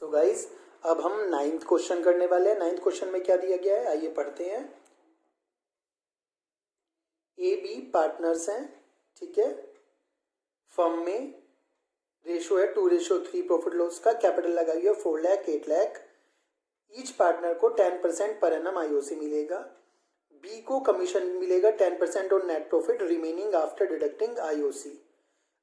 Guys अब हम 9th question करने वाले हैं। 9th क्वेश्चन में क्या दिया गया है, आइए पढ़ते हैं। ए बी पार्टनर्स हैं, ठीक है। फर्म में रेशो है 2:3 प्रॉफिट लॉस का। कैपिटल लगाई है 4 लाख 8 लाख। ईच पार्टनर को 10% पर एनम आईओसी मिलेगा। बी को कमीशन मिलेगा 10% on net profit remaining after deducting IOC.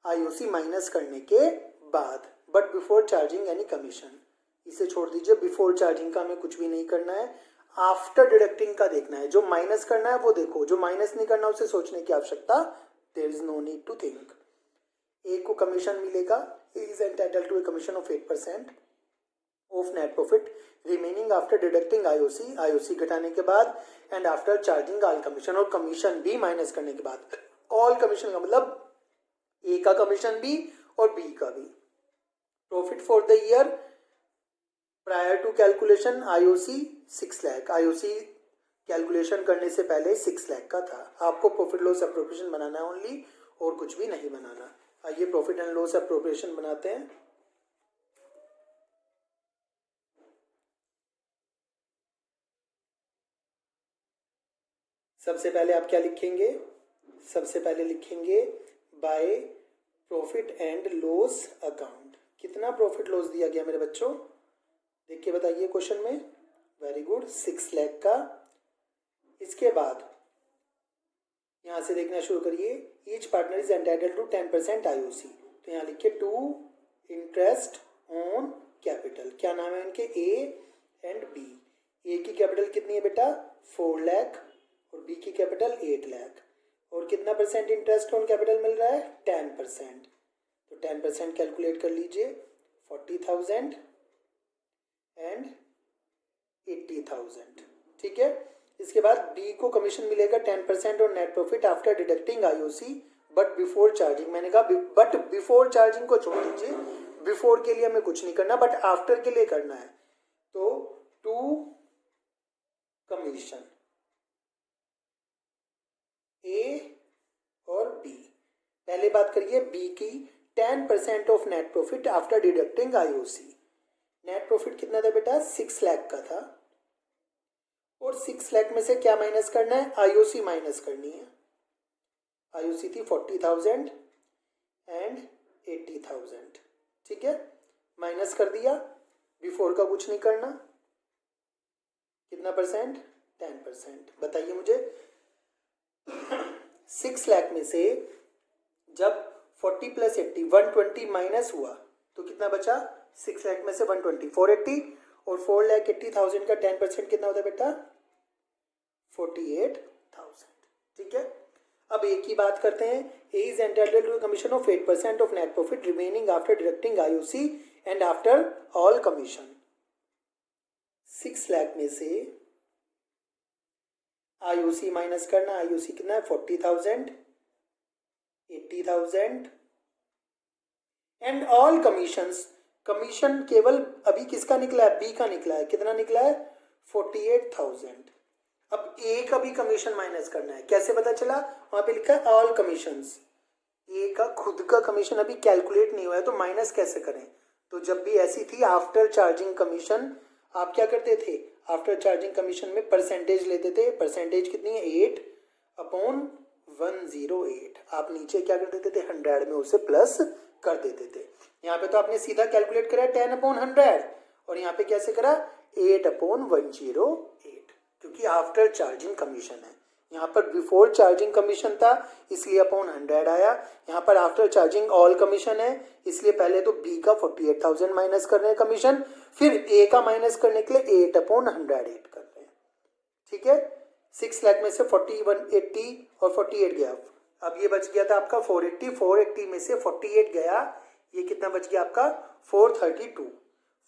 IOC minus करने के बाद, but before charging any commission. इसे छोड़ दीजिए, बिफोर चार्जिंग का हमें कुछ भी नहीं करना है, आफ्टर डिडक्टिंग का देखना है। जो माइनस करना है वो देखो, जो माइनस नहीं करना उसे सोचने की आवश्यकता, there is no need to think. A को कमीशन मिलेगा, A is entitled to a commission of 8% of net profit remaining after deducting IOC, IOC घटाने के बाद, and after charging all commission, और कमीशन भी माइनस करने के बाद। ऑल कमीशन का मतलब ए का कमीशन भी और बी का भी। Profit for the year prior to calculation IOC 6 lakh. IOC calculation करने से पहले 6 लाख का था। आपको प्रॉफिट लॉस एप्रोप्रिएशन बनाना है ओनली, और कुछ भी नहीं बनाना। आइए प्रॉफिट एंड लॉस एप्रोप्रिएशन बनाते हैं। सबसे पहले आप क्या लिखेंगे, सबसे पहले लिखेंगे by profit and loss account. कितना प्रॉफिट लॉस दिया गया मेरे बच्चों, देख के बताइए क्वेश्चन में। वेरी गुड, 6 लाख का। इसके बाद यहाँ से देखना शुरू करिए। Each partner is entitled to 10% IOC. तो यहाँ लिखिए टू इंटरेस्ट ऑन कैपिटल। क्या नाम है इनके, ए एंड बी। ए की कैपिटल कितनी है बेटा, 4 लाख, और बी की कैपिटल 8 लाख। और कितना परसेंट इंटरेस्ट ऑन कैपिटल मिल रहा है, 10%। तो 10% कैलकुलेट कर लीजिए, 40,000 एंड 80,000, ठीक है। इसके बाद बी को कमीशन मिलेगा 10% और net profit after deducting IOC but before charging. मैंने कहा बट बिफोर चार्जिंग को छोड़ दीजिए, बिफोर के लिए हमें कुछ नहीं करना, बट आफ्टर के लिए करना है। तो टू कमीशन ए और बी। पहले बात करिए बी की, 10% of net profit after deducting IOC. Net profit कितना था बेटा, 6 लाख का था, और 6 लाख में से क्या माइनस करना है, आईओसी माइनस करनी है। आईओसी थी 40,000 एंड 80,000, ठीक है। माइनस कर दिया, बिफोर का कुछ नहीं करना। कितना परसेंट, 10%। बताइए मुझे 6 लाख में से जब 40 + 80 120 माइनस हुआ तो कितना बचा, 6 लाख में से 120 480, और 4,80,000 का 10% कितना होता है बेटा, 48,000, ठीक है। अब एक ही बात करते हैं। A is entitled to commission of 8% of net profit remaining after deducting IOC and after all commission. 6 lakh में से आईओसी माइनस करना। आईओसी कितना है, 40,000, 80,000 एंड ऑल कमीशंस। कमीशन केवल अभी किसका निकला है, बी का निकला है। कितना निकला है, 48,000। अब ए का भी कमीशन माइनस करना है। कैसे पता चला, वहां पे लिखा है ऑल कमीशंस। ए का खुद का कमीशन अभी कैलकुलेट नहीं हुआ है, तो माइनस कैसे करें। तो जब भी ऐसी थी आफ्टर चार्जिंग कमीशन, आप क्या करते थे, आफ्टर चार्जिंग कमीशन में परसेंटेज लेते थे। परसेंटेज कितनी है, 8/108। आप नीचे क्या कर देते थे, 100 में उसे प्लस कर देते थे। यहाँ पे तो आपने सीधा कैलकुलेट करा 10/100, और यहाँ पे कैसे करा, 8/108, क्योंकि आफ्टर चार्जिंग कमीशन है। यहाँ पर बिफोर चार्जिंग कमीशन था इसलिए अपॉन 100 आया। यहाँ पर आफ्टर चार्जिंग ऑल कमीशन है, इसलिए पहले तो बी का 48,000 माइनस कर रहे हैं कमीशन, फिर ए का माइनस करने के लिए 8/108 कर रहे हैं, ठीक है। 6 लाख में से 4180 और 48 गया। अब ये बच गया था आपका 480, 480 में से 48 गया, ये कितना बच गया आपका, 432।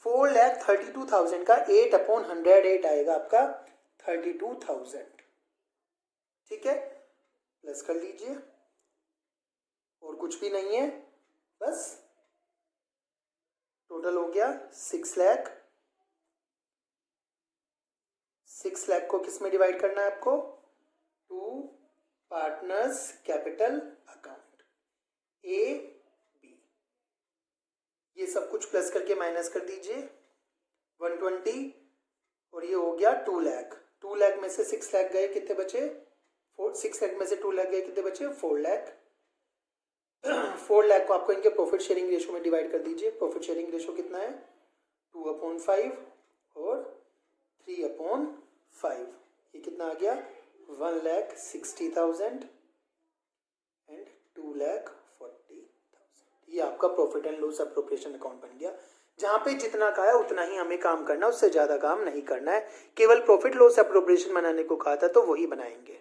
4,32,000 का 8/108 आएगा आपका 32,000, ठीक है। प्लस कर लीजिए, और कुछ भी नहीं है, बस टोटल हो गया 6 लाख। 6 लाख को किस में डिवाइड करना है आपको, two partners capital account A B. ये सब कुछ प्लस करके माइनस कर दीजिए, 120 और ये हो गया 2 लाख। 2 लाख में से 6 लाख गए, कितने बचे? 6 लाख में से 2 लाख गए, कितने बचे? 4 लाख। 4 लाख को आपको इनके प्रॉफिट शेयरिंग रेशो में डिवाइड कर दीजिए। प्रॉफिट शेयरिंग रेशो कितना है? 2/5 और 3/5। ये कितना आ गया? 1,60,000 एंड 2,40,000। ये आपका profit and loss appropriation account बन गया। जहाँ पे जितना कहा है उतना ही हमें काम करना है, उससे ज़्यादा काम नहीं करना है। केवल प्रॉफिट लॉस अप्रोप्रिएशन बनाने को कहा था तो वही बनाएंगे।